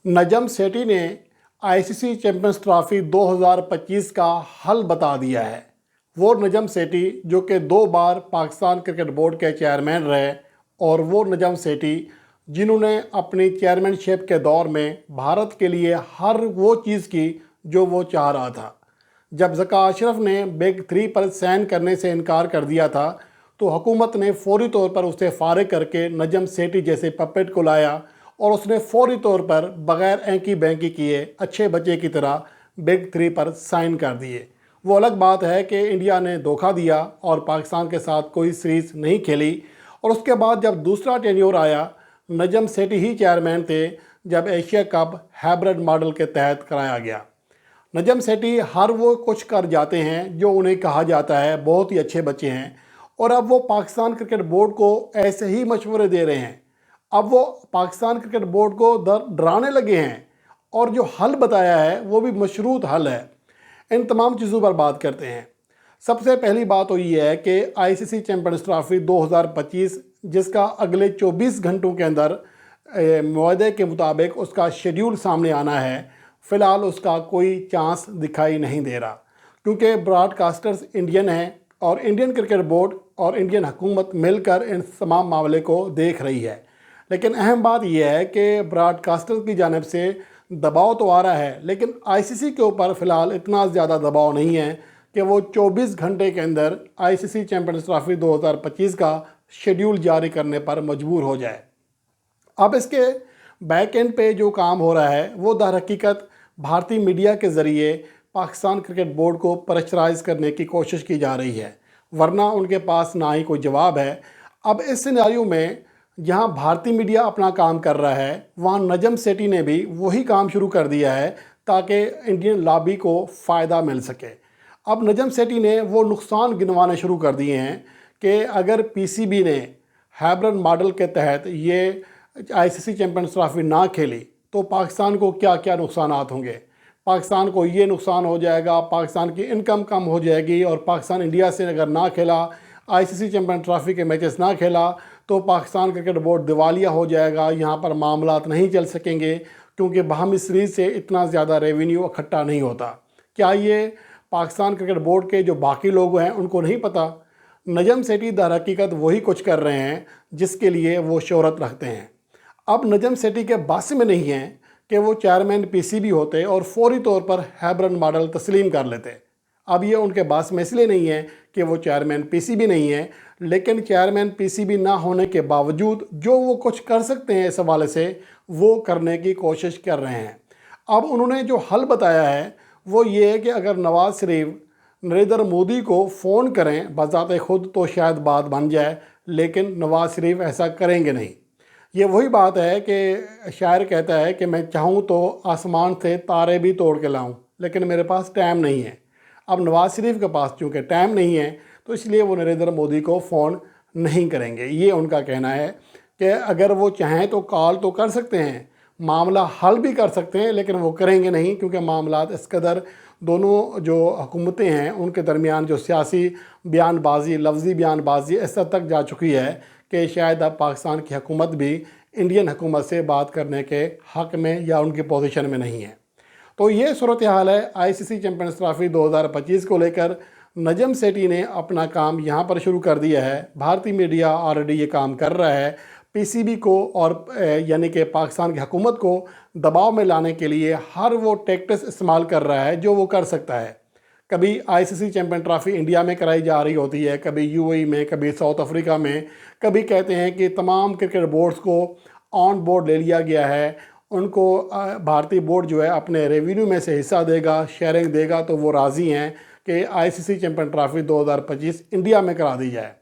नजम सेठी ने ICC champions trophy 2025 का हल बता दिया है। वो नजम सेठी जो कि 2 बार पाकिस्तान क्रिकेट बोर्ड के चेयरमैन रहे और वो नजम सेठी जिन्होंने अपनी चेयरमैनशिप के दौर में भारत के लिए हर वो चीज़ की जो वो चाह रहा था। जब ज़का अशरफ ने बिग 3 पर साइन करने से इनकार कर दिया था तो हुकूमत ने फौरी तौर पर उसे फारिग करके नजम सेठी जैसे पपेट को लाया और उसने फौरी तौर पर बग़ैर एंकी बैंकी किए अच्छे बच्चे की तरह बिग 3 पर साइन कर दिए। वो अलग बात है कि इंडिया ने धोखा दिया और पाकिस्तान के साथ कोई सीरीज़ नहीं खेली और उसके बाद जब दूसरा टेन्योर आया नजम सेठी ही चेयरमैन थे जब एशिया कप हाइब्रिड मॉडल के तहत कराया गया। नजम सेठी हर वो कुछ कर जाते हैं जो उन्हें कहा जाता है, बहुत ही अच्छे बच्चे हैं और अब वो पाकिस्तान क्रिकेट बोर्ड को ऐसे ही मशवरे दे रहे हैं। अब वो पाकिस्तान क्रिकेट बोर्ड को डराने लगे हैं और जो हल बताया है वो भी मशरूत हल है। इन तमाम चीज़ों पर बात करते हैं। सबसे पहली बात तो ये है कि आईसीसी चैंपियंस ट्रॉफी 2025 जिसका अगले 24 घंटों के अंदर मुआहदे के मुताबिक उसका शेड्यूल सामने आना है, फ़िलहाल उसका कोई चांस दिखाई नहीं दे रहा क्योंकि ब्रॉडकास्टर्स इंडियन हैं और इंडियन क्रिकेट बोर्ड और इंडियन हुकूमत मिलकर इन तमाम मामले को देख रही है। लेकिन अहम बात यह है कि ब्रॉडकास्टर की जानिब से दबाव तो आ रहा है लेकिन आईसीसी के ऊपर फ़िलहाल इतना ज़्यादा दबाव नहीं है कि वो 24 घंटे के अंदर आईसीसी चैंपियंस ट्रॉफी 2025 का शेड्यूल जारी करने पर मजबूर हो जाए। अब इसके बैक एंड पे जो काम हो रहा है वो दर हकीकत भारतीय मीडिया के ज़रिए पाकिस्तान क्रिकेट बोर्ड को प्रेशराइज़ करने की कोशिश की जा रही है, वरना उनके पास ना ही कोई जवाब है। अब इस सिनेरियो में जहां भारतीय मीडिया अपना काम कर रहा है वहां नजम सेठी ने भी वही काम शुरू कर दिया है ताकि इंडियन लॉबी को फ़ायदा मिल सके। अब नजम सेठी ने वो नुकसान गिनवाने शुरू कर दिए हैं कि अगर पीसीबी ने हाइब्रिड मॉडल के तहत ये आईसीसी चैंपियंस ट्रॉफी ना खेली तो पाकिस्तान को क्या क्या नुकसान होंगे। पाकिस्तान को ये नुकसान हो जाएगा, पाकिस्तान की इनकम कम हो जाएगी और पाकिस्तान इंडिया से अगर ना खेला, आईसीसी चैंपियंस ट्रॉफी के मैचेस ना खेला तो पाकिस्तान क्रिकेट बोर्ड दिवालिया हो जाएगा, यहाँ पर मामलात नहीं चल सकेंगे क्योंकि बाहमी सीरीज़ से इतना ज़्यादा रेवेन्यू इकट्ठा नहीं होता। क्या ये पाकिस्तान क्रिकेट बोर्ड के जो बाकी लोग हैं उनको नहीं पता? नजम सेठी दर हकीकत वही कुछ कर रहे हैं जिसके लिए वो शोहरत रखते हैं। अब नजम सेठी के बस में नहीं है कि वो चेयरमैन पीसीबी होते और फौरी तौर पर हाइब्रिड मॉडल तस्लीम कर लेते। अब ये उनके पास में इसलिए नहीं है कि वो चेयरमैन पीसीबी नहीं है, लेकिन चेयरमैन पीसीबी ना होने के बावजूद जो वो कुछ कर सकते हैं इस हवाले से वो करने की कोशिश कर रहे हैं। अब उन्होंने जो हल बताया है वो ये है कि अगर नवाज़ शरीफ नरेंद्र मोदी को फ़ोन करें बज़ाते खुद तो शायद बात बन जाए, लेकिन नवाज़ शरीफ ऐसा करेंगे नहीं। ये वही बात है कि शायर कहता है कि मैं चाहूँ तो आसमान से तारे भी तोड़ के लाऊं, लेकिन मेरे पास टाइम नहीं है। अब नवाज़ शरीफ के पास चूँकि टाइम नहीं है तो इसलिए वो नरेंद्र मोदी को फ़ोन नहीं करेंगे। ये उनका कहना है कि अगर वो चाहें तो कॉल तो कर सकते हैं, मामला हल भी कर सकते हैं, लेकिन वो करेंगे नहीं क्योंकि मामलात इस कदर दोनों जो हुकूमतें हैं उनके दरमियान जो सियासी बयानबाजी, लफ्ज़ी बयानबाजी इस हद तक जा चुकी है कि शायद अब पाकिस्तान की हुकूमत भी इंडियन हुकूमत से बात करने के हक़ में या उनकी पोजीशन में नहीं है। तो ये सूरत हाल है आईसीसी चैंपियंस ट्रॉफी 2025 को लेकर। नजम सेठी ने अपना काम यहाँ पर शुरू कर दिया है, भारतीय मीडिया ऑलरेडी ये काम कर रहा है। पीसीबी को और यानी कि पाकिस्तान की हुकूमत को दबाव में लाने के लिए हर वो टैक्टिक्स इस्तेमाल कर रहा है जो वो कर सकता है। कभी आईसीसी चैंपियन ट्रॉफी इंडिया में कराई जा रही होती है, कभी यूएई में, कभी साउथ अफ्रीका में, कभी कहते हैं कि तमाम क्रिकेट बोर्ड्स को ऑन बोर्ड ले लिया गया है, उनको भारतीय बोर्ड जो है अपने रेवेन्यू में से हिस्सा देगा, शेयरिंग देगा, तो वो राज़ी हैं कि आईसीसी चैंपियन ट्रॉफी 2025 इंडिया में करा दी जाए।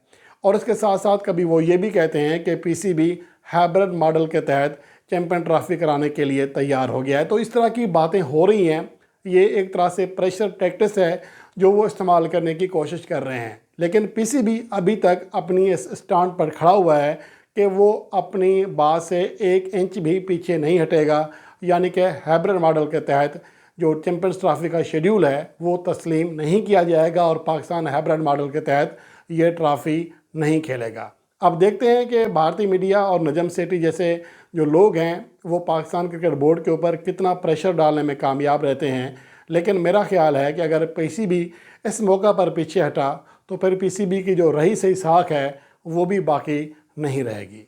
और इसके साथ साथ कभी वो ये भी कहते हैं कि पीसीबी हाइब्रिड मॉडल के तहत चैंपियन ट्रॉफी कराने के लिए तैयार हो गया है। तो इस तरह की बातें हो रही हैं। ये एक तरह से प्रेशर टैक्टिक्स है जो वो इस्तेमाल करने की कोशिश कर रहे हैं, लेकिन पीसीबी अभी तक अपनी इस स्टैंड पर खड़ा हुआ है कि वो अपनी बात से 1 इंच भी पीछे नहीं हटेगा, यानी कि हाइब्रिड मॉडल के तहत जो चैंपियंस ट्रॉफी का शेड्यूल है वो तस्लीम नहीं किया जाएगा और पाकिस्तान हाइब्रिड मॉडल के तहत ये ट्रॉफ़ी नहीं खेलेगा। अब देखते हैं कि भारतीय मीडिया और नजम सेठी जैसे جو لوگ ہیں وہ پاکستان کرکٹ بورڈ کے اوپر کتنا پریشر ڈالنے میں کامیاب رہتے ہیں، لیکن میرا خیال ہے کہ اگر پی سی بی اس موقع پر پیچھے ہٹا تو پھر پی سی بی کی جو رہی سہی ساکھ ہے وہ بھی باقی نہیں رہے گی۔